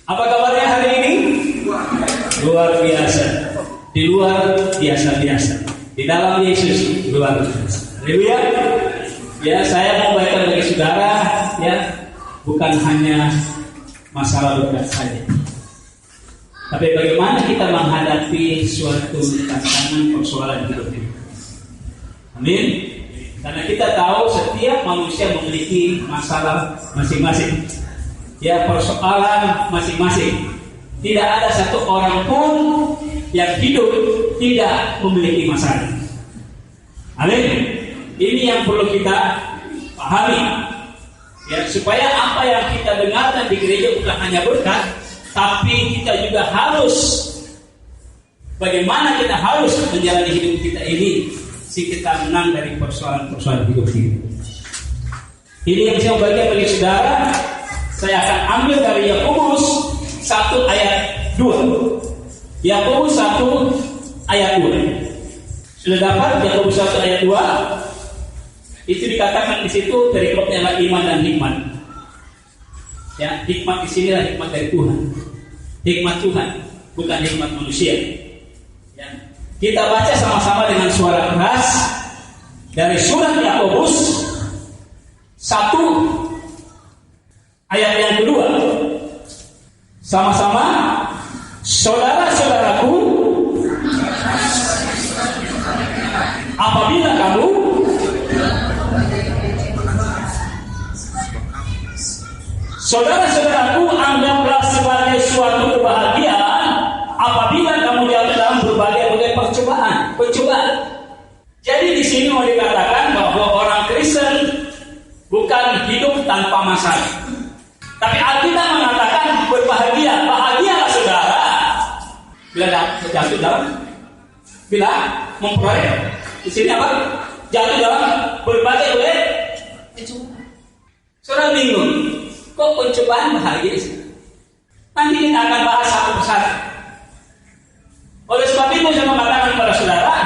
Apa kabarnya hari ini? Luar biasa. Di luar biasa-biasa. Di dalam Yesus luar biasa. Haleluya. Ya, saya mau bacakan bagi saudara, ya, bukan hanya masalah berat saja, tapi bagaimana kita menghadapi suatu tantangan persoalan hidup ini. Amin. Karena kita tahu setiap manusia memiliki masalah masing-masing, ya, persoalan masing-masing. Tidak ada satu orang pun yang hidup tidak memiliki masalah. Amin. Ini yang perlu kita pahami, ya, supaya apa yang kita dengarkan di gereja bukan hanya berkat, tapi kita juga harus, bagaimana kita harus menjalani hidup kita ini, si kita menang dari persoalan-persoalan hidup ini. Ini yang saya bagikan bagi saudara. Saya akan ambil dari Yakobus 1 ayat 2. Yakobus 1 ayat 2. Sudah dapat Yakobus 1 ayat 2? Itu dikatakan di situ perikopnya adalah iman dan hikmat. Ya, hikmat di sini adalah hikmat dari Tuhan. Hikmat Tuhan, bukan hikmat manusia. Ya. Kita baca sama-sama dengan suara keras dari surat Yakobus 1 ayat yang kedua. Sama-sama, saudara-saudaraku, apabila kamu saudara-saudaraku, anggaplah sebagai suatu kebahagiaan apabila kamu jatuh dalam berbagai percobaan. Jadi di sini mau dikatakan bahwa orang Kristen bukan hidup tanpa masalah. Tapi Alkitab mengatakan berbahagia, bahagialah saudara bila jatuh dalam, bila memperoleh. Di sini apa? Jatuh dalam berbagai pencobaan. Saudara bingung, kok pencobaan bahagia sih? Nanti kita akan bahas satu persatu. Oleh sebab itu saya mengatakan kepada saudara,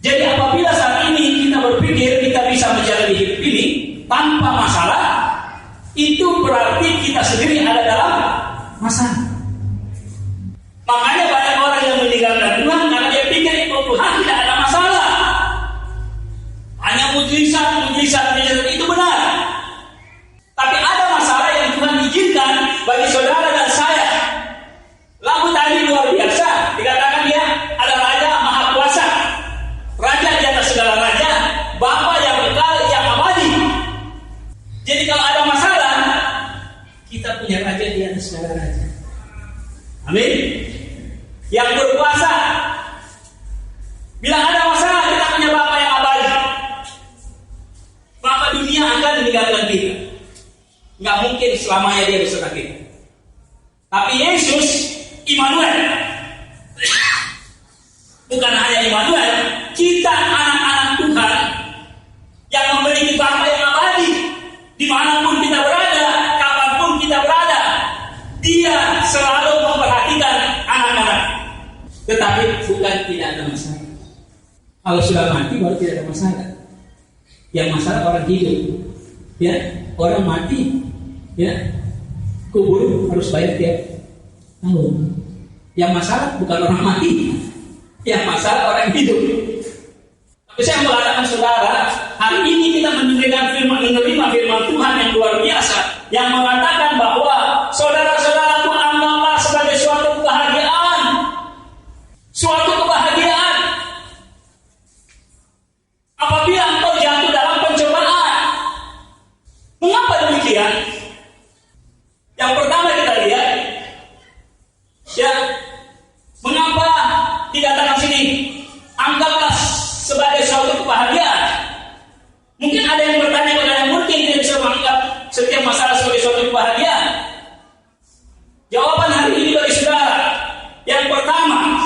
jadi apabila saat ini kita berpikir kita bisa menjalani hidup ini tanpa masalah, itu berarti kita sendiri ada dalam masalah. Makanya banyak orang yang meninggalkan Tuhan karena dia pikir Tuhan tidak ada masalah. Hanya mujizat itu benar. Tapi ada masalah yang Tuhan izinkan bagi saudara dan saya. Lagu tadi luar biasa, dikatakan dia ada Raja Maha Kuasa, Raja di atas segala raja, Bapa yang kekal, yang abadi. Jadi kalau ada masalah, kita punya Raja di atas segala raja. Amin. Yang berkuasa. Bila ada masalah, kita punya Bapa yang abadi. Bapa dunia akan meninggalkan kita. Nggak mungkin selamanya dia beserta kita. Tapi Yesus, Immanuel. Bukan hanya Immanuel, kita anak-anak Tuhan yang memiliki Bapa yang abadi. Dimanapun kita berada, kapanpun kita berada, Dia selalu memperhatikan anak-anak. Tetapi bukan tidak ada masalah. Kalau sudah mati baru tidak ada masalah. Yang masalah orang hidup, ya, orang mati, ya, kubur harus bayar tiap tahun. Yang masalah bukan orang mati, yang masalah orang hidup. Tapi saya mau katakan saudara, hari ini kita menerima firman Tuhan yang luar biasa, yang mengatakan bahwa saudara-saudaraku, anggaplah sebagai suatu kebahagiaan. Suatu kebahagiaan apabila engkau jatuh dalam pencobaan. Mengapa demikian? Yang pertama kita lihat, ya, mengapa dikatakan sini anggaplah sebagai suatu kebahagiaan. Mungkin ada yang bertanya kepada yang mungkin tidak bisa menganggap setiap masalah sebagai suatu kebahagiaan. Jawaban hari ini bagi saudara, yang pertama,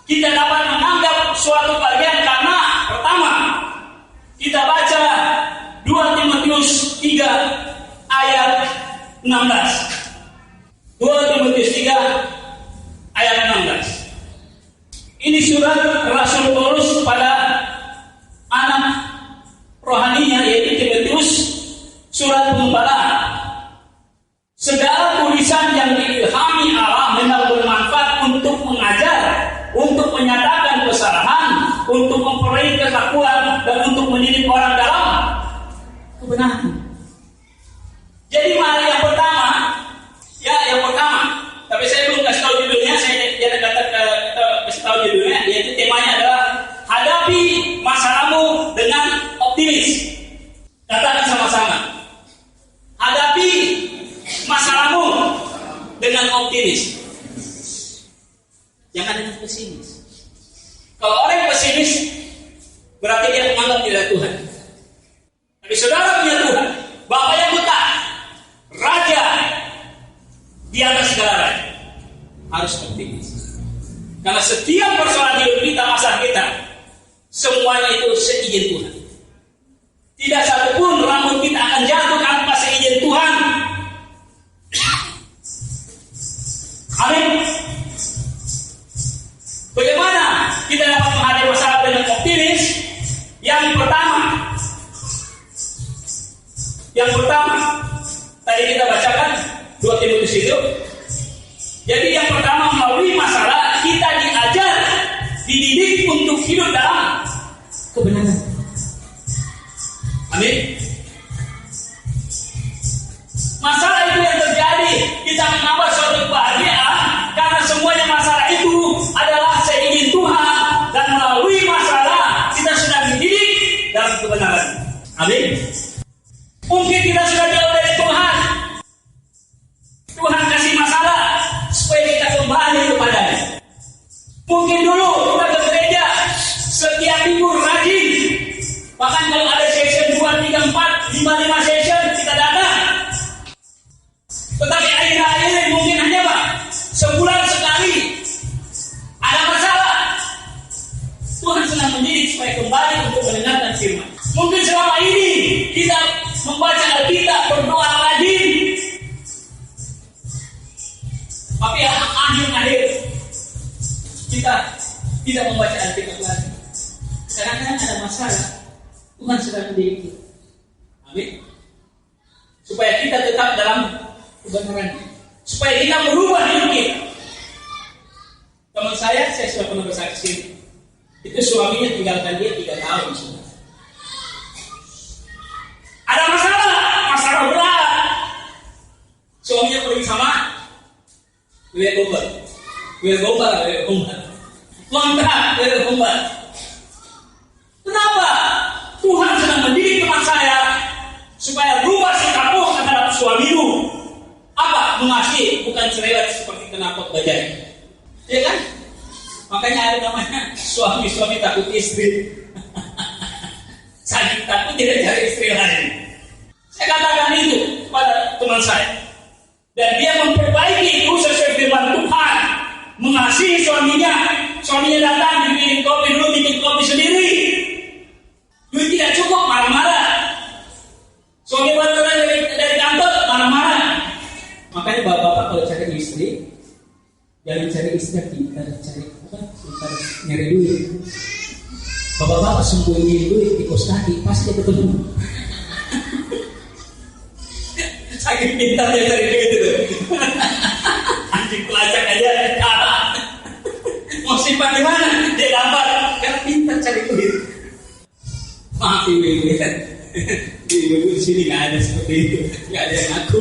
kita dapat menganggap suatu kebahagiaan karena pertama, kita baca 2 Timotius 3 ayat 16. 2 Timotius 3 ayat 16. Ini surat Rasul Paulus pada anak rohaninya, yaitu Timotius, surat penggembalaan. Segala untuk memperoleh kelakuan dan untuk mendidik orang dalam kebenaran. Jadi mari yang pertama, tapi saya belum kasih tahu judulnya, saya kasih tahu judulnya, yaitu temanya adalah hadapi masalahmu dengan optimis. Katakan sama-sama, hadapi masalahmu dengan optimis. Jangan dengan pesimis. Kalau orang pesimis, berarti dia menganggap tidak Tuhan. Tapi saudara punya Tuhan, Bapa yang buta, Raja di atas segala raja. Harus optimis. Karena setiap persoalan hidup kita, masalah kita, semuanya itu seizin Tuhan. Tidak satupun rambut kita akan jatuh tanpa seizin Tuhan. Amin. Bagaimana kita dapat menghadapi masalah dengan optimis? Yang pertama, tadi kita bacakan 2 Timotius itu. Jadi yang pertama, melalui masalah kita diajar, dididik untuk hidup dalam kebenaran. Amin. Masalah itu yang terjadi, kita menambah suatu kebahagiaan karena semuanya masalah itu adalah seizin Tuhan, dan melalui masalah kita sudah dididik dalam kebenaran. Amin. Mungkin kita sudah jauh dari Tuhan. Tuhan kasih masalah supaya kita kembali kepadanya. Mungkin dulu kita ke gereja setiap minggu rajin, bahkan kalau ada session 2, 3, 4, 5 session kita datang. Tetapi akhir-akhir mungkin hanya sebulan sekali ada masalah. Tuhan sedang mendidik supaya kembali untuk mendengarkan firman. Mungkin selama ini kita membaca Alkitab, berdoa rajin, tapi akhir-akhir kita tidak membaca Alkitab lagi. Kadang-kadang ada masalah, Tuhan sedang mendidik kita. Amin. Supaya kita tetap dalam kebenaran, supaya kita merubah hidup kita. Teman saya sudah pernah bersaksi, itu suaminya tinggalkan dia 3 tahun sudah. Ada masalah berat. Suaminya pergi sama lihat gombal. Gombal. Kenapa? Tuhan sedang mendidik teman saya supaya berubah sikapmu terhadap suamimu. Apa? Mengasihi, bukan cerewet seperti knalpot bajai. Ya kan? Makanya ada namanya suami-suami takut istri. Saking takut tidak cari istri lain. Saya katakan itu kepada teman saya. Dan dia memperbaiki usaha firman Tuhan, mengasihi suaminya. Suaminya datang bikin kopi dulu, bikin kopi sendiri. Duit tidak cukup, marah-marah. Suami baru dari kantor, marah-marah. Makanya bapak-bapak kalau cari istri, jangan cari istri kita cari nyari duit. Bapak-bapak sembunyi duit di kos kaki, pasti ketemu. Saking pintarnya cari duit itu. Anjing pelacak aja kalah. Mau simpan di mana? Dia dapat. Karena pintar cari duit. Maaf ibu-ibu ya. Ibu-ibu di sini nggak ada seperti itu. Nggak ada yang ngaku.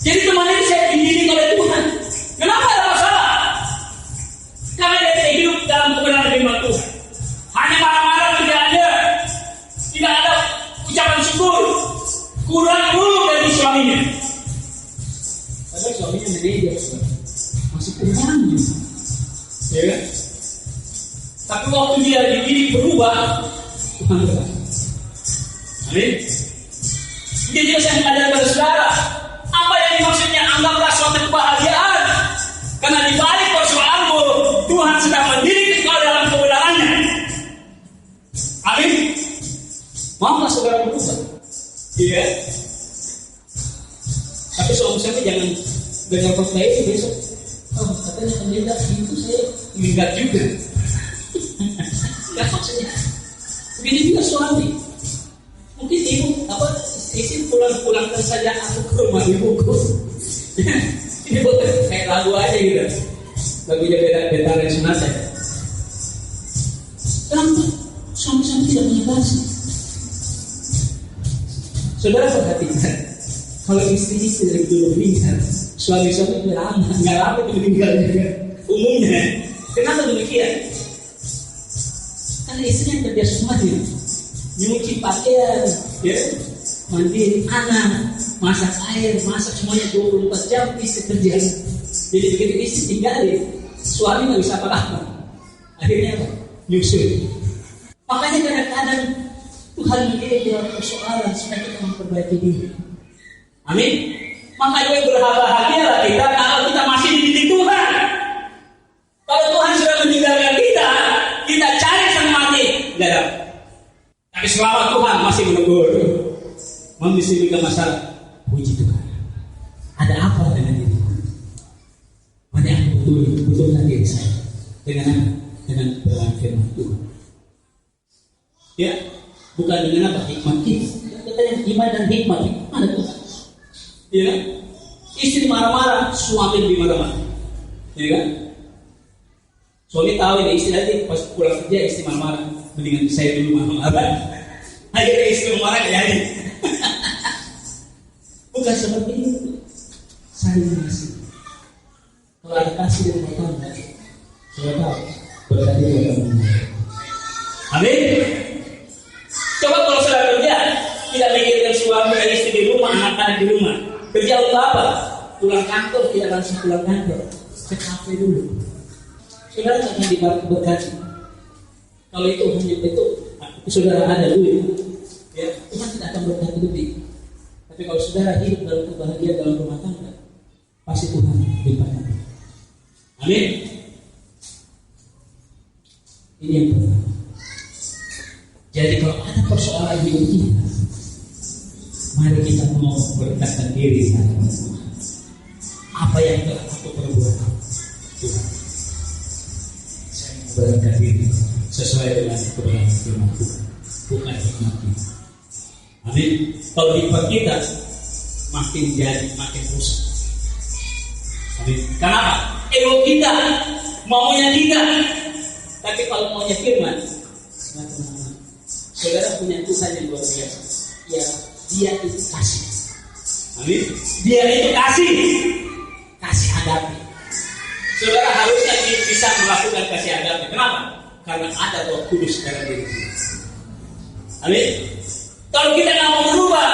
Jadi teman ini saya dididik oleh Tuhan. Kenapa ada masalah? Karena dia tidak hidup dalam kebenaran firman Tuhan. Hanya marah-marah tidak ada. Tidak ada ucapan syukur. Kurang dulu dari suaminya. Padahal suaminya manajer, masih kurang juga. Ya kan? Tapi waktu dia dididik berubah, Tuhan berubah. Amin. Jadi saya mengajar kepada saudara, apa yang maksudnya anggaplah suatu kebahagiaan. Karena di balik persoalanmu, Tuhan sedang mendidik engkau dalam kebenarannya. Amin. Maukah saudara berubah? Iya. Tapi suami jangan dengar khotbah itu besok. Oh, katanya pendeta itu saya minggat juga. Enggak maksudnya. Begini juga suami. Mungkin ibu istri pulang-pulangkan saja aku ke rumah ibuku. Ini bukan kayak lagu aja gitu. Lagunya beda yang sunat ya. Kenapa suami-suami tidak punya kasih? Saudara perhatikan, kalau istri-istri dari dulu meninggal, suami-suami nggak lama itu meninggal juga. Umumnya, kenapa demikian? Karena istri yang terbiasa mandi, nyuci pakaian, ya, mandi anak, masak air, masak semuanya 24 jam istri kerja. Jadi begitu istri tinggalin, suami nggak bisa apa-apa. Akhirnya apa? Nyusul. Makanya kadang-kadang Tuhan mengirim dalam persoalan supaya kita memperbaiki diri. Amin. Makanya berbahagialah kita kalau kita masih dididik Tuhan. Kalau Tuhan sudah meninggalkan kita, kita cari sang mati, tidak ada. Tapi selama Tuhan masih menegur, membisikkan masalah, puji Tuhan. Ada apa dengan diri? Mana yang betul diri saya dengan firman Tuhan. Ya, bukan dengan apa hikmat kita. Kita yang iman dan hikmat mana Tuhan? Ya, istri marah-marah, suami lebih marah-marah. Ya kan? Suami tahu ini istri nanti pas pulang kerja istri marah-marah, mendingan saya dulu marah-marah. Akhirnya istri marah jadi. Bukan seperti itu. Saling mengasihi. Kalau ada kasih dari rumah tangga, saya tahu berarti dia akan menang. Amin. Coba kalau sudah kerja, tidak mikirkan suami dan istri di rumah, anak-anak di rumah. Kerja untuk apa? Pulang kantor, tidak langsung pulang kantor. Ke kafe dulu. Saudara akan diberkati. Kalau itu hanya itu, saudara ada duit, ya Tuhan tidak akan berkati lebih. Tapi kalau saudara hidup dalam kebahagiaan dalam rumah tangga, pasti Tuhan limpahkan. Amin. Ini yang pertama. Jadi kalau ada persoalan hidup kita, mari kita mau berdekatan diri sama Tuhan. Apa yang telah aku perbuat, Tuhan, saya mau berdekatan diri sesuai dengan kebenaran firman Tuhan, bukan hikmat kita. Amin. Kalau hikmat kita makin jadi makin rusak. Amin. Kenapa? Ego kita, maunya kita. Tapi kalau maunya firman, saudara punya Tuhan yang luar biasa. Ya, dia itu kasih. Amin. Dia itu kasih agape. Saudara harusnya bisa melakukan kasih agape. Kenapa? Karena ada Roh Kudus dalam diri kita. Amin. Kalau kita nggak mau berubah,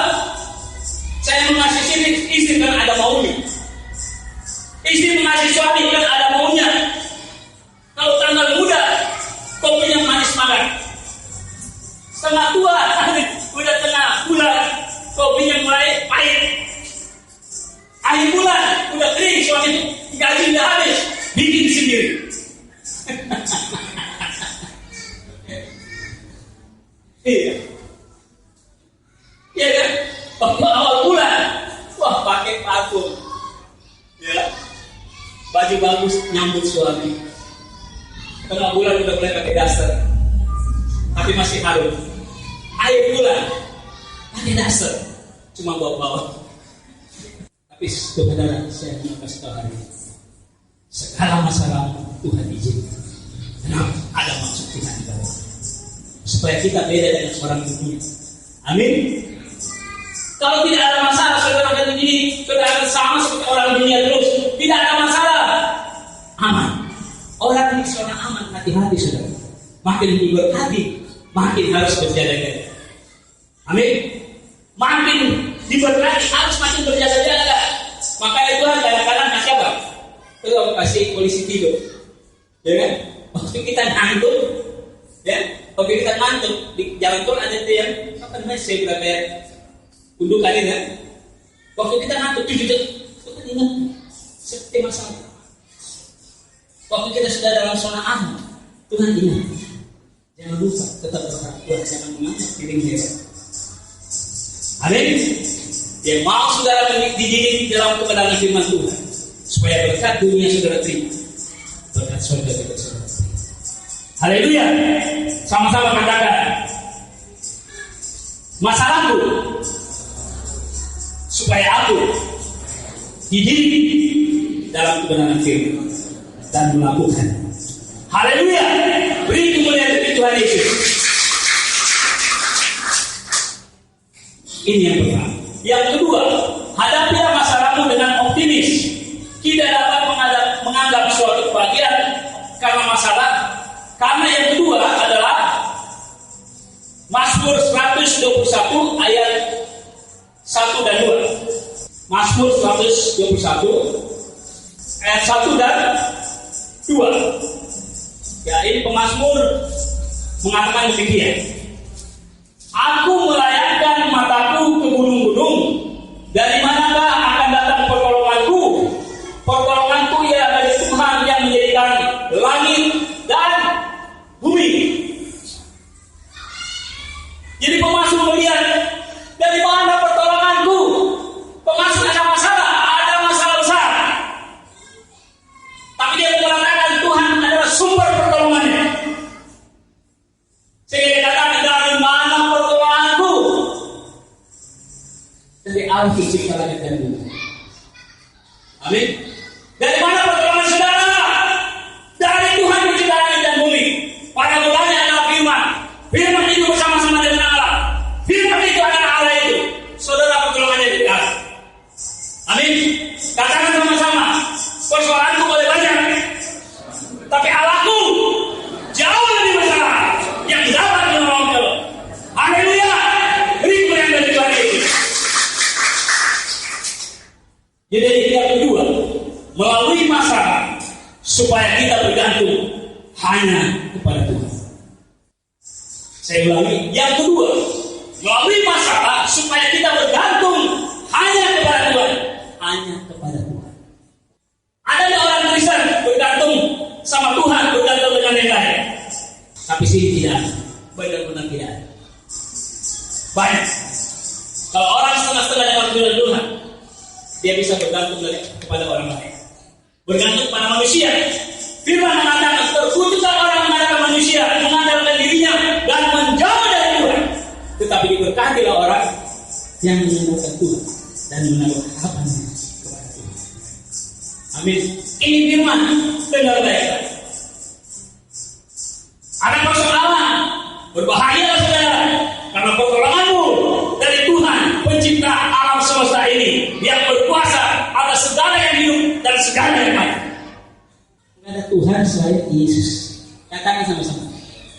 saya mengasihi istri kan ada maunya. Istri mengasihi suami kan ada maunya. Kalau tanggal muda, kopinya manis banget. Setengah tua, udah tengah bulan, kopinya mulai pahit. Akhir bulan, udah kering, suami itu gaji udah habis, bikin sendiri. Iya. Iya kan? Waktu awal bulan, wah pakai parfum. Ya. Baju bagus nyambut suami. Tengah bulan udah mulai pakai daster. Tapi masih harum. Akhir bulan pakai daster. Cuma bawa-bawa. Tapi saudara, saya mau kasih tahu hari ini. Segala masalah Tuhan izinkan. Kenapa? Ada maksud Tuhan di dalam. Supaya kita beda dengan orang dunia. Amin. Kalau tidak ada masalah, saudara akan begini, saudara akan sama seperti orang dunia terus. Tidak ada masalah, aman. Orang ini seorang aman, hati-hati saudara. Makin diberkati, makin harus berjaga-jaga. Amin. Makin diberkati, harus makin berjaga-jaga. Makanya Tuhan kadang-kadang kasih apa? Tuhan kasih polisi tidur, ya kan? Waktu kita ngantuk, ya. Waktu kita ngantuk di jalan tol ada yang apa namanya? Saya berapa ya? Undukan ini kan? Waktu kita ngantuk, Tuhan ingat seperti masalah. Waktu kita sudah dalam zona aman, Tuhan ingat. Jangan lupa tetap berharap Tuhan, jangan mengangkat piring hewan. Amin. Yang mau saudara dididik dalam kebenaran firman Tuhan, supaya berkat dunia saudara terima, berkat surga kita saudara. Haleluya. Sama-sama katakan, masalahku supaya aku dididik dalam kebenaran firman, dan bisa melakukan. Haleluya. Beri kemuliaan bagi Tuhan Yesus. Ini yang pertama. Yang kedua, hadapilah masalahmu dengan optimis. Tidak dapat menganggap suatu kebahagiaan karena masalah. Karena yang kedua adalah Mazmur 121 ayat 1 dan 2. Mazmur 121 ayat 1 dan 2. Ya, ini pemazmur mengatakan demikian. Aku melayangkan mataku ke gunung-gunung. Dari manakah akan datang pertolonganku? Pertolonganku ya dari Tuhan yang menjadikan langit dan bumi. Jadi pemazmur melihat, dari mana pertolonganku? Pemazmur ada masalah besar. Tapi dia mengatakan Tuhan adalah sumber pertolongannya. Sehingga dia katakan, dari mana pertolonganku? Dari Allah pencipta langit dan bumi. Amin. Dari mana pertolongan saudara? Dari Tuhan pencipta langit dan bumi. Pada mulanya adalah firman. Firman itu bersama-sama dengan Allah. Firman itu adalah Allah itu. Saudara, pertolongannya dari Allah. Amin. Katakan sama-sama. Persoalanku boleh banyak, tapi Allahku jauh lebih besar yang dapat menolongku. Haleluya. Beri kemuliaan bagi Tuhan Yesus. Jadi yang kedua, melalui masalah supaya kita bergantung hanya kepada Tuhan. Saya ulangi, yang kedua, melalui masalah supaya kita bergantung hanya kepada Tuhan, hanya kepada Tuhan. Ada orang Kristen bergantung sama Tuhan, bergantung dengan yang lain. Tapi sini tidak, benar-benar tidak. Banyak. Kalau orang setengah-setengah dengan Tuhan, dia bisa bergantung kepada orang lain. Bergantung pada manusia. Firman mengatakan, terkutuklah orang mengandalkan manusia, mengandalkan dirinya, dan menjauh dari Tuhan. Tetapi diberkatilah orang yang mengandalkan Tuhan dan menaruh harapannya kepada Tuhan. Amin. Ini firman, dengar baik-baik. Ada persoalan, berbahaya saudara, karena pertolonganmu dari Tuhan, pencipta alam semesta ini, yang berkuasa atas segala yang hidup dan segala yang mati. Tidak ada Tuhan selain Yesus. Katakan sama-sama,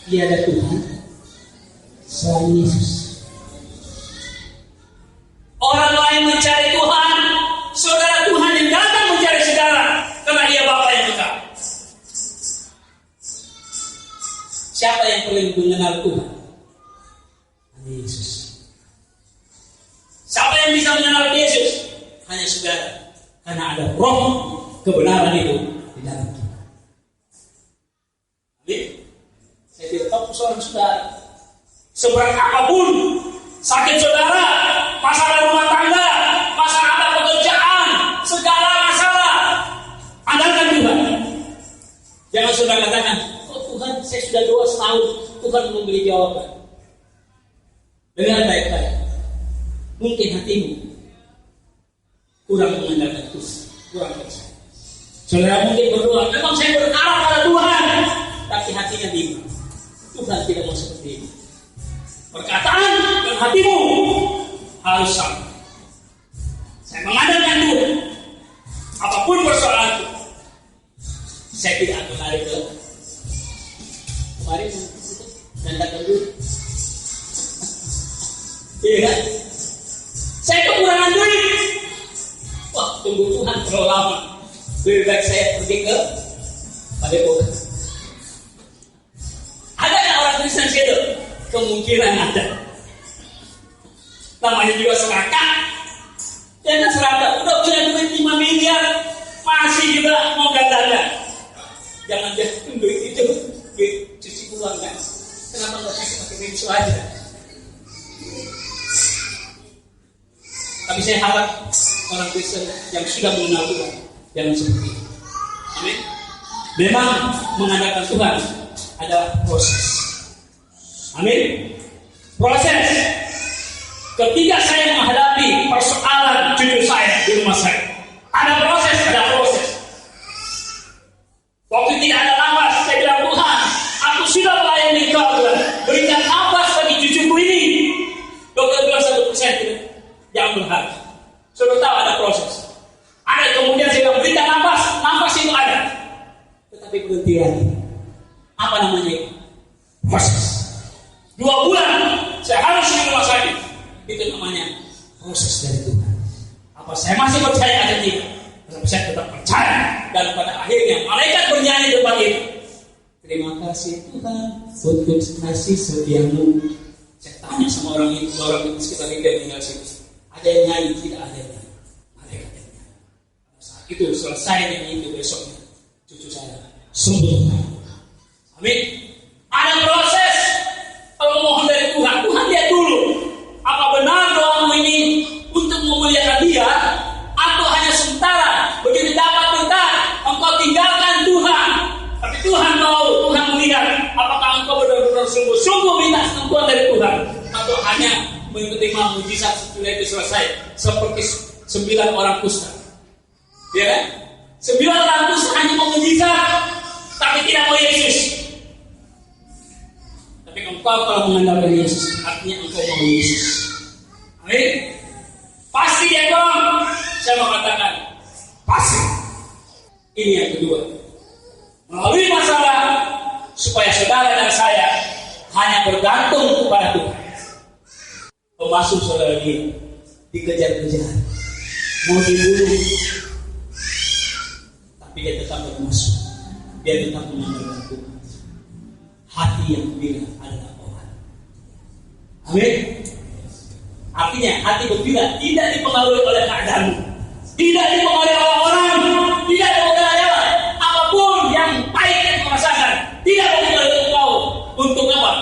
tidak ada Tuhan selain Yesus. Orang lain mencari Tuhan, saudara, Tuhan yang datang mencari saudara, karena Dia Bapa yang dekat. Siapa yang paling mengenal Tuhan? Yesus. Siapa yang bisa mengenal Yesus? Hanya saudara, karena ada roh kebenaran itu di dalam kita. Amin. Saya tidak tahu persoalan saudara. Seberat apapun sakit saudara, masalah rumah tangga, masalah pekerjaan, segala masalah, andalkan Tuhan. Jangan saudara katakan, oh Tuhan, saya sudah doa setahun, Tuhan memberi jawaban. Dengar baik-baik. Mungkin hatimu kurang mengandalkan Tuhan, kurang percaya. Saudara mungkin berdoa, memang saya berharap pada Tuhan, tapi hatinya bingung. Tuhan tidak mau seperti ini. Perkataan dan hatimu harus sama. Saya mengandalkan Tuhan. Apapun persoalan itu, saya tidak akan lari ke kemarin dan datang dulu. Iya kan? Saya kekurangan duit. Wah, tunggu Tuhan terlalu lama. Lebih baik saya pergi ke Padepokan. Ada nggak orang Kristen situ? Kemungkinan ada. Namanya juga serakah. Jangan serakah. Udah punya duit 5 miliar, masih juga mau gandakan. Jangan duit itu cuci uang kan? Kenapa nggak cuci pakai rinso aja? Tapi saya harap orang Kristen yang sudah mengenal Tuhan jangan seperti itu. Amin. Memang mengandalkan Tuhan adalah proses. Amin. Proses. Ketika saya menghadapi persoalan cucu saya di rumah saya, ada proses, ada proses. saya harus di rumah sakit. Itu namanya proses dari Tuhan. Apa saya masih percaya atau tidak? Tapi saya tetap percaya. Dan pada akhirnya malaikat bernyanyi depan itu. Terima kasih Tuhan untuk kasih setiamu. Saya tanya sama orang itu sekitar itu yang tinggal situ. Ada yang nyanyi? Tidak ada yang nyanyi. Malaikat yang nyanyi. Saat itu selesai nyanyi itu besoknya cucu saya sembuh. Amin. Ada proses kalau mohon dari Tuhan. Tuhan lihat dulu apa benar doamu ini untuk memuliakan Dia atau hanya sementara. Begitu dapat berkat engkau tinggalkan Tuhan. Tapi Tuhan tahu, Tuhan melihat apakah engkau benar-benar sungguh-sungguh minta sentuhan dari Tuhan atau hanya menerima mujizat setelah itu selesai seperti 9 orang kusta. Ya kan? 9 orang kusta hanya mau mujizat tapi tidak mau Yesus. Tapi engkau kalau mengandalkan Yesus artinya engkau mau Yesus. Amin. Pasti dia tolong. Saya mau katakan pasti. Ini yang kedua. Melalui masalah supaya saudara dan saya hanya bergantung kepada Tuhan. Termasuk saudara dia dikejar-kejar, mau dibunuh, tapi dia tetap bermasuk. Dia tetap mengandalkan Tuhan. Hati yang gembira adalah orang. Amin. Artinya hati gembira tidak dipengaruhi oleh keadaanmu, tidak dipengaruhi oleh orang, tidak dipengaruhi oleh apapun yang pahit yang kau rasakan, tidak mempengaruhi engkau. Untuk apa?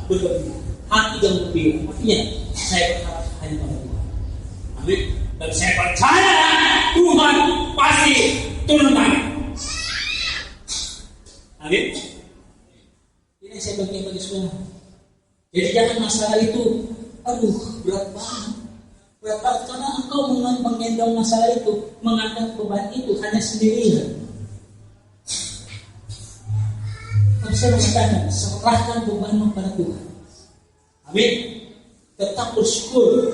Bergembira. Hati yang gembira. Artinya saya berharap hanya pada Tuhan. Amin. Dan saya percaya Tuhan pasti turun tangan. Amin. Ini saya bagi saudara. Jadi jangan masalah itu, aduh berat banget. Berat banget karena engkau mengendong masalah itu, mengangkat beban itu hanya sendirian. Tapi saya mengatakan, serahkan bebanmu pada Tuhan. Amin. Tetap bersyukur.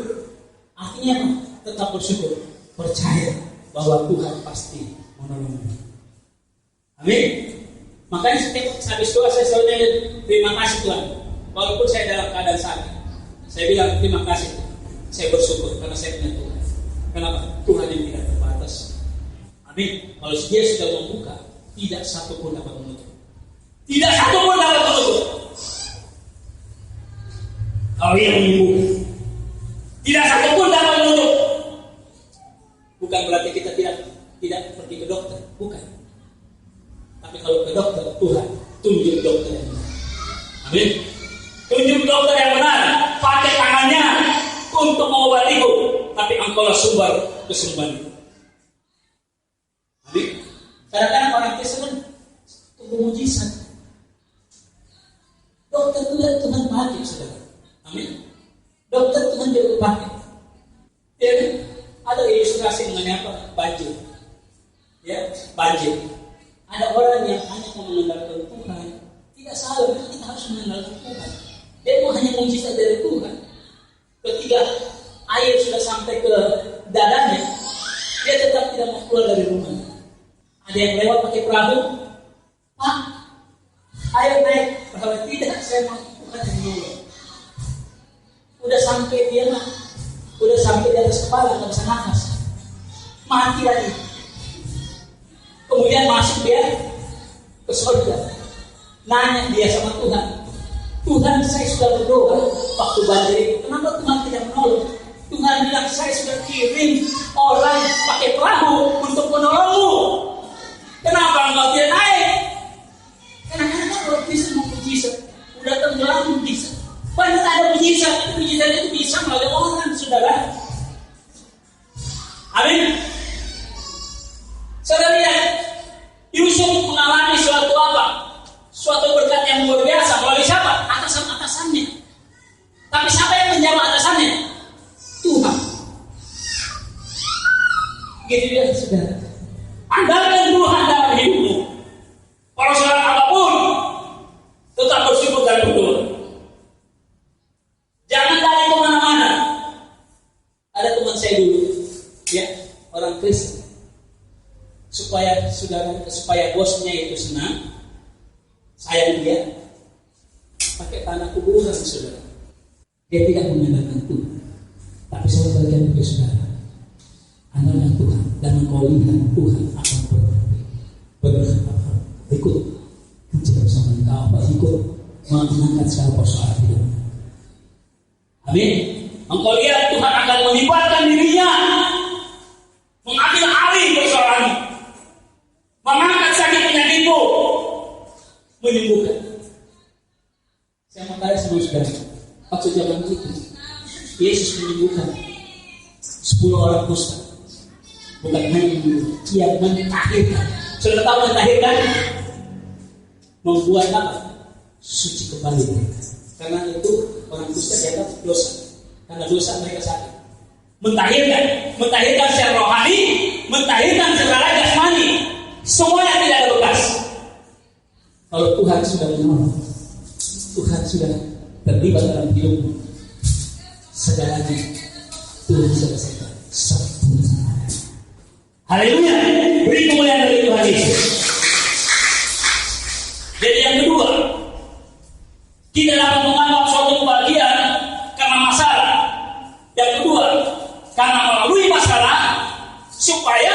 Artinya apa? Tetap bersyukur. Percaya bahwa Tuhan pasti menolongmu. Amin. Makanya setiap habis doa saya selalu terima kasih Tuhan. Walaupun saya dalam keadaan sakit, saya bilang terima kasih Tuhan. Saya bersyukur karena saya punya Tuhan. Kenapa? Tuhan yang tidak terbatas. Amin. Kalau Dia sudah membuka, tidak satu pun dapat menutup. Tidak satu pun dapat menutup. Kalau Dia membuka, tidak satu pun dapat menutup. Bukan berarti kita tidak pergi ke dokter, bukan. Tapi kalau ke dokter, Tuhan tunjuk dokter yang benar. Amin. Tunjuk dokter yang benar. Pakai tangannya untuk mengobatiku. Tapi engkaulah sumber kesembuhan itu. Amin. Kadang-kadang orang Kristen tunggu mujizat. Dokter Tuhan pakai, saudara. Amin. Dokter Tuhan juga pakai. Ya, ada ilustrasi mengenai apa? Banjir. Ya, banjir. Ada orang yang hanya mengandalkan Tuhan. Tidak salah, kita harus mengandalkan Tuhan. Dia mau hanya mujizat dari Tuhan. Ketika air sudah sampai ke dadanya, dia tetap tidak mau keluar dari rumah. Ada yang lewat pakai perahu, Pak, ayo naik perahu. Tidak, saya mau Tuhan yang menolong. Udah sampai dia mah, udah sampai di atas kepala, nggak bisa nafas, mati lagi. Kemudian masuk dia ke surga. Nanya dia sama Tuhan, Tuhan saya sudah berdoa waktu banjir, kenapa Tuhan tidak menolong? Tuhan bilang saya sudah kirim orang pakai perahu untuk menolongmu. Kenapa engkau tidak naik? Karena kalau bisa mau mujizat, udah tenggelam mujizat. Banyak ada mujizat, mujizat itu bisa melalui orang, saudara. Amin. Saudara lihat, Yusuf mengalami suatu apa? Suatu berkat yang luar biasa melalui siapa? Atasan-atasannya. Tapi siapa yang menjawab atasannya? Tuhan. Gitu ya, saudara. Andalkan Tuhan dalam hidupmu. Kalau saudara apapun, tetap bersyukur dan berdoa. Jangan lari kemana-mana. Ada teman saya dulu, ya, orang Kristen. Supaya bosnya itu senang, sayang dia, pakai tanah kuburan, saudara. Dia tidak mengandalkan Tuhan. Tapi saya bagian bagi saudara, andalkan Tuhan dan engkau lihat Tuhan akan berikut kerja bersama engkau, ikut mengangkat segala persoalan hidup. Amin. Engkau lihat Tuhan akan melibatkan dirinya, mengambil alih persoalan, mengangkat sakit penyakitmu, menyembuhkan. Saya mau tanya sama saudara, waktu zaman itu Yesus menyembuhkan 10 orang kusta, bukan hanya menyembuhkan, Ia mentahirkan. Sudah tahu mentahirkan? Membuat apa? Suci kembali. Karena itu orang kusta dianggap dosa. Karena dosa mereka sakit. Mentahirkan secara rohani, mentahirkan secara jasmani. Semuanya tidak ada bekas. Kalau Tuhan sudah menolong, Tuhan sudah terlibat dalam hidupmu, segalanya Tuhan selesaikan sempurna. Haleluya. Beri kemuliaan dari Tuhan Yesus. Jadi yang kedua, kita dapat menganggap suatu kebahagiaan karena masalah. Yang kedua, karena melalui masalah, supaya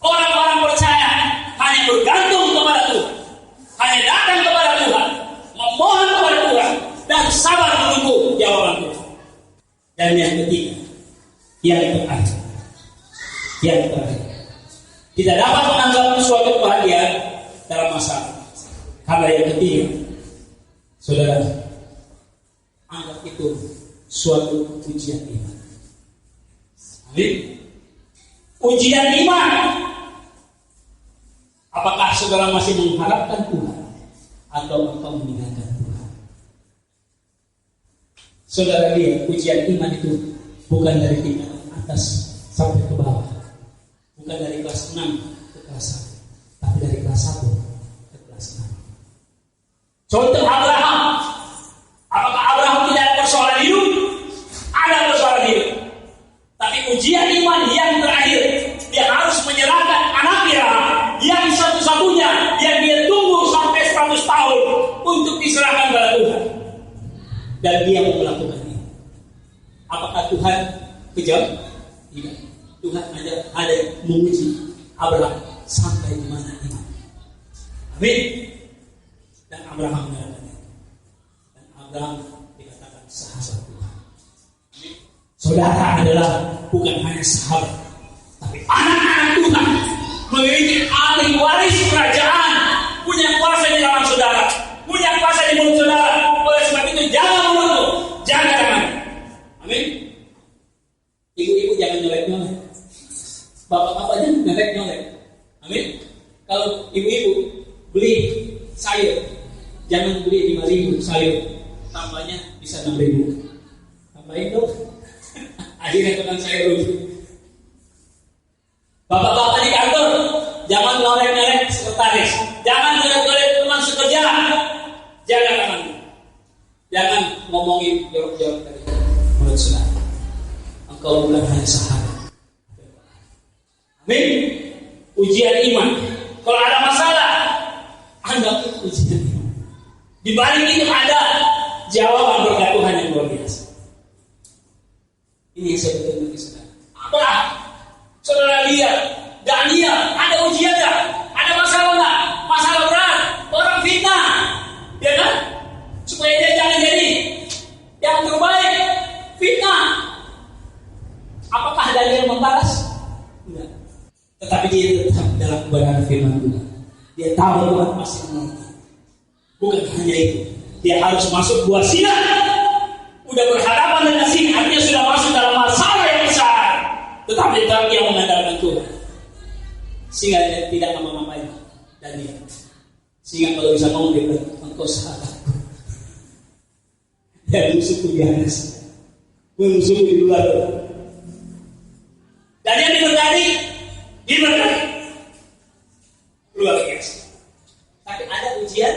orang-orang percaya hanya bergantung kepada Tuhan, hanya datang kepada Tuhan, memohon kepada Tuhan, dan sabar menunggu jawaban Tuhan. Dan yang ketiga, yang terakhir, kita dapat menganggap suatu kebahagiaan dalam masalah. Karena yang ketiga, saudara, anggap itu suatu ujian iman. Amin. Ujian iman. Apakah saudara masih mengharapkan Tuhan atau engkau meninggalkan Tuhan? Saudara lihat, ujian iman itu bukan dari tingkatan atas sampai ke bawah, bukan dari kelas 6 ke kelas 1, tapi dari kelas 1 ke kelas 6. Contoh Abraham. Apakah Abraham tidak ada persoalan hidup? Ada persoalan hidup. Tapi ujian iman yang terakhir, dia harus menyerahkan anaknya yang satu-satunya yang dia tunggu sampai 100 tahun untuk diserahkan kepada Tuhan. Dan dia mau melakukan ini. Apakah Tuhan kejam? Tidak. Tuhan ada menguji Abraham sampai di mana iman. Amin. Dan Abraham menyerahkan. Dan Abraham dikatakan sahabat Tuhan. Saudara adalah bukan hanya sahabat, tapi anak-anak Tuhan, memiliki ahli waris kerajaan, punya kuasa di dalam saudara, punya kuasa di mulut saudara. Oleh sebab itu jangan mulutmu, jangan tangan. Amin. Ibu-ibu jangan nyolek-nyolek, bapak-bapak jangan nyolek-nyolek. Amin. Kalau ibu-ibu beli sayur, jangan beli 5.000 sayur, tambahnya bisa 6.000. Tambahin dong. Akhirnya tukang sayur rugi. Bapak-bapak di kantor, jangan nyolek-nyolek sekretaris, jangan nyolek-nyolek teman sekerja, jangan ngomongin jorok-jorok dari mulut saudara. Engkau bukan hanya sahabat. Amin. Ujian iman. Kalau ada masalah, anggap itu ujian iman. Di balik itu ada jawaban berkat Tuhan yang luar biasa. Ini yang saya beritahu bagi saudara. Abraham, saudara lihat, Daniel, ada ujian nggak? Ada masalah nggak? Masalah berat, orang fitnah, ya kan? Supaya dia jangan jadi yang terbaik, fitnah. Apakah Daniel membalas? Enggak. Tetapi dia tetap dalam kebenaran firman Tuhan. Dia tahu Tuhan masih menolong. Bukan hanya itu, dia harus masuk buah sinar. Udah berhadapan dengan sini, artinya sudah masuk dalam masalah yang besar. Tetapi tetap dia mengandalkan Tuhan, sehingga dia tidak ngapa-ngapain. Dan dia, sehingga kalau bisa ngomong dia bilang, engkau sahabatku. Ya musuhku di atas, musuhku di luar. Dan dia diberkati, luar biasa. Tapi ada ujian.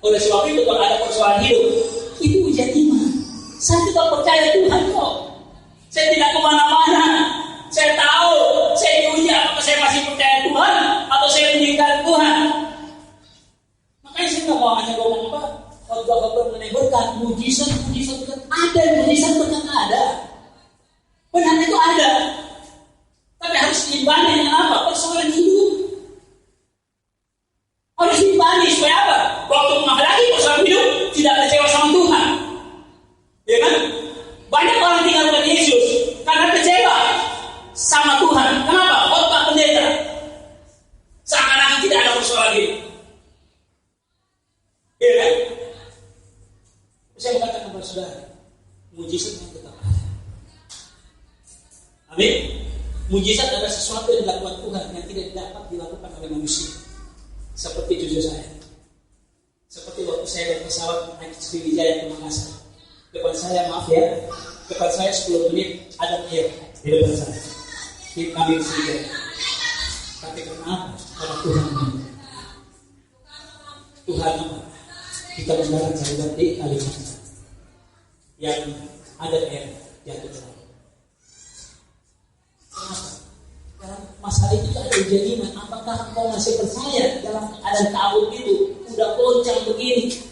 Oleh sebab itu kalau ada persoalan hidup, itu ujian iman. Saya tidak percaya Tuhan kok. Saya tidak kemana-mana. Saya tahu, saya diuji apakah saya masih percaya Tuhan atau saya meninggalkan Tuhan. Makanya saya nggak mau hanya ngomong apa, khotbah mengenai berkat, mujizat berkat ada, mujizat berkat ada. Benar itu ada. Tapi harus diimbangi dengan apa? Persoalan hidup. Harus diimbangi supaya apa? Waktu menghadapi persoalan hidup tidak kecewa sama Tuhan. Ya kan? Banyak orang tinggal dengan Yesus karena kecewa sama Tuhan. Kenapa? Khotbah pendeta. Seakan-akan tidak ada persoalan hidup. Ya kan? Saya mengatakan kepada saudara, mujizat yang tetap ada. Amin. Mujizat adalah sesuatu yang dilakukan Tuhan yang tidak dapat dilakukan oleh manusia. Seperti cucu saya. Seperti waktu saya naik pesawat naik Sriwijaya ke Makassar. Depan saya, maaf ya, depan saya 10 menit ada air di depan saya. Di kami Sriwijaya. Tapi kenapa? Karena Tuhan membantu. Tuhan apa? Kita mendarat sahabat di Kalimantan yang ada air jatuh ke laut. Kenapa? Karena masalah itu ada ujian iman. Apakah engkau masih percaya dalam keadaan kabut itu? Udah goncang begini.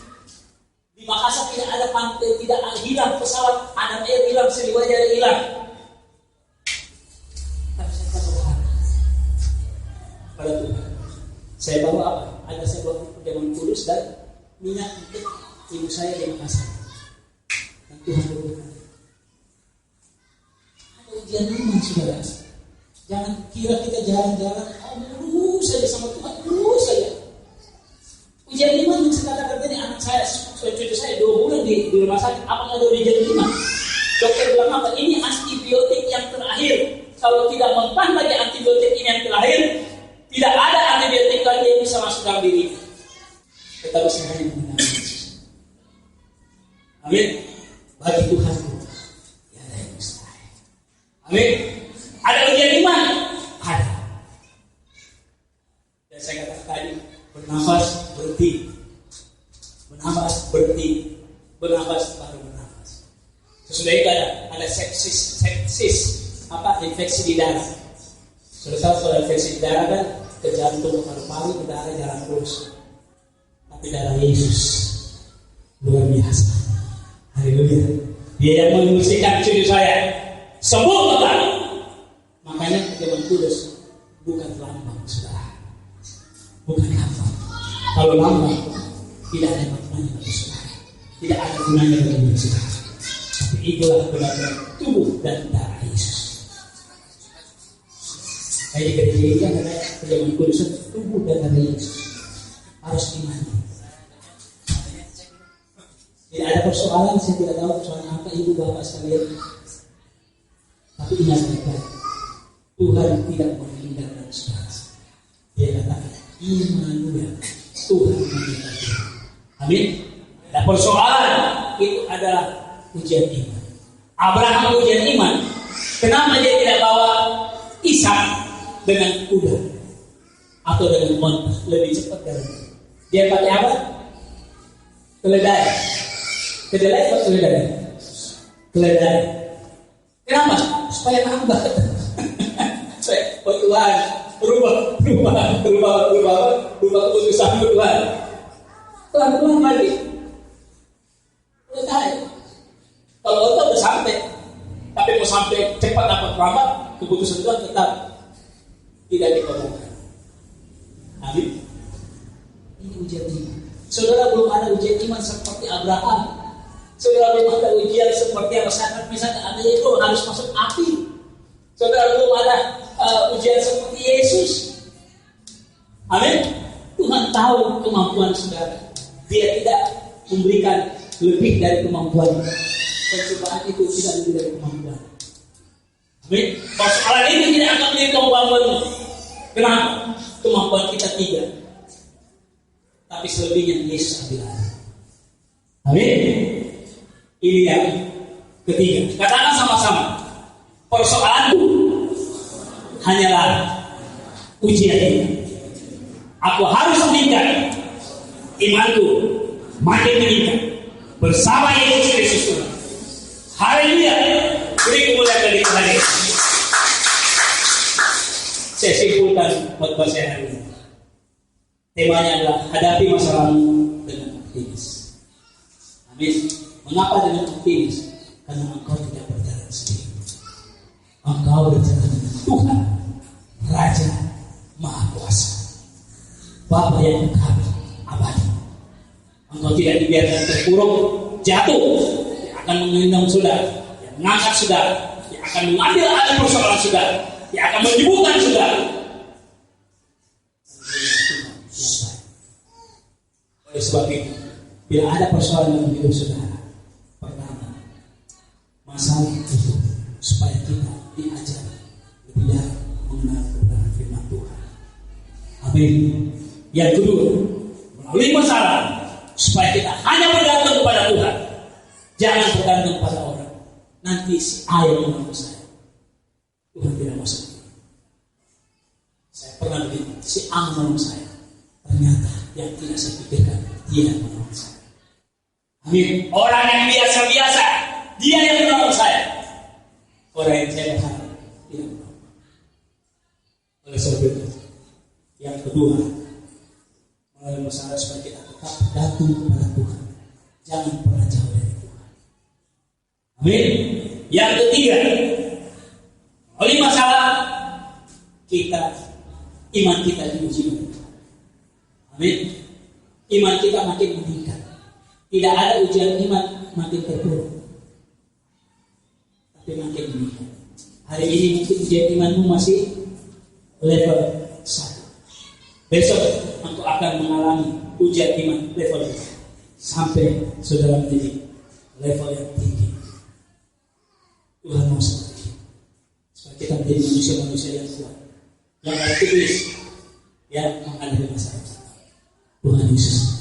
Di Makassar tidak ada pantai, tidak hilang pesawat, ada air hilang, Sriwijaya hilang. Tapi saya berharap pada Tuhan. Saya bawa apa? Ada saya bawa perjamuan kudus dan minyak untuk ibu saya di Makassar. Dan Tuhan berkata, ada ujian iman, saudara. Jangan kira kita jalan-jalan, lurus saja sama Tuhan, lurus saja. Ujian iman yang saya katakan tadi, anak saya, cucu saya 2 bulan di rumah sakit, apakah ada ujian iman? Dokter bilang apa? Ini antibiotik yang terakhir. Kalau tidak mempan lagi antibiotik ini yang terakhir, tidak ada antibiotik lagi yang bisa masuk dalam diri. Tetapi saya hanya mengenal Yesus. Amin. Bagi Tuhan, ya ada yang mustahil. Amin. Ada ujian iman? Ada. Dan saya katakan tadi, bernafas, berhenti. Bernafas, berhenti. Bernafas, baru bernafas. Sesudah itu ada sepsis. Infeksi di darah. Sudah tahu soal infeksi di darah kan? Ke jantung, ke paru-paru, ke darah jalan terus. Tapi darah Yesus luar biasa. Haleluya. Dia yang mengungsikan cucu saya sembuh total. Makanya perjamuan kudus bukan lambang, saudara. Bukan lambang. Kalau lambang tidak ada maknanya bagi saudara. Tidak ada gunanya bagi saudara. Tapi itulah benar-benar tubuh dan darah Yesus. Kayak di gereja ini kan ada perjamuan kudus tubuh dan darah Yesus. Harus dimana? Tidak ada persoalan, saya tidak tahu persoalan apa ibu bapak sekalian. Tapi ingat baik-baik, Tuhan tidak menghindarkan saudara. Dia katakan, Immanuel, Tuhan menyertai. Amin. Ada persoalan, itu adalah ujian iman. Abraham ujian iman. Kenapa dia tidak bawa Ishak dengan kuda atau dengan onta lebih cepat dari itu? Dia pakai apa? Keledai. Kedelai atau keledai? Keledai. Kenapa? Supaya nambah. Tuhan berubah keputusan Tuhan. Tuhan lagi. Keledai. Kalau onta udah sampai, tapi mau sampai cepat dapat lambat, keputusan Tuhan tetap tidak dikabulkan. Amin. Ini ujian iman. Saudara belum ada ujian iman seperti Abraham. Saudara belum ada ujian seperti apa? Misalnya ada itu harus masuk api. Saudara belum ada ujian seperti Yesus. Amin. Tuhan tahu kemampuan saudara. Dia tidak memberikan lebih dari kemampuan. Pencobaan itu tidak lebih dari kemampuan. Amin. Persoalan ini tidak akan menjadi kemampuan. Kenapa? Kemampuan kita tidak. Tapi selebihnya Yesus ambil. Amin. Ini yang ketiga. Katakan sama-sama. Persoalanku hanyalah ujian ini. Aku harus meningkat. Imanku makin meningkat bersama Yesus Kristus Tuhan. Haleluya. Beri kemuliaan dari Tuhan Yesus. Saya simpulkan khotbah saya hari ini. Temanya adalah hadapi masalahmu dengan optimis. Amin. Mengapa dengan optimis? Karena engkau tidak berjalan sendiri. Engkau berjalan dengan Tuhan, Raja Maha Kuasa, Bapa yang kekal abadi. Engkau tidak dibiarkan terpuruk, jatuh, yang akan mengendong saudara, yang mengangkat saudara, yang akan mengambil alih persoalan saudara, yang akan menyembuhkan saudara. Oleh sebab itu, bila ada persoalan dalam hidup saudara, pertama, masalah itu supaya kita diajar lebih dalam mengenal kebenaran firman Tuhan. Amin. Yang kedua, melalui masalah supaya kita hanya bergantung kepada Tuhan, jangan bergantung pada orang. Nanti si A yang menolong saya, Tuhan tidak masuk. Saya pernah begitu, si A menolong saya, ternyata yang tidak saya pikirkan dia yang menolong saya. Amin. Orang yang biasa-biasa, dia yang menolong saya. Orang yang saya berharap tidak menolong. Oleh sebab itu, yang kedua, melalui masalah supaya kita tetap bergantung kepada Tuhan, jangan pernah jauh dari Tuhan. Amin. Yang ketiga, melalui masalah kita, iman kita diuji oleh Tuhan. Amin. Iman kita makin meningkat. Tidak ada ujian iman makin terpuruk, tapi makin meningkat. Hari ini mungkin ujian imanmu masih level 1. Besok engkau akan mengalami ujian iman level 2 sampai saudara menjadi level yang tinggi. Tuhan mau seperti itu, supaya kita menjadi manusia-manusia yang kuat, yang optimis, yang menghadapi masalah. Tuhan Yesus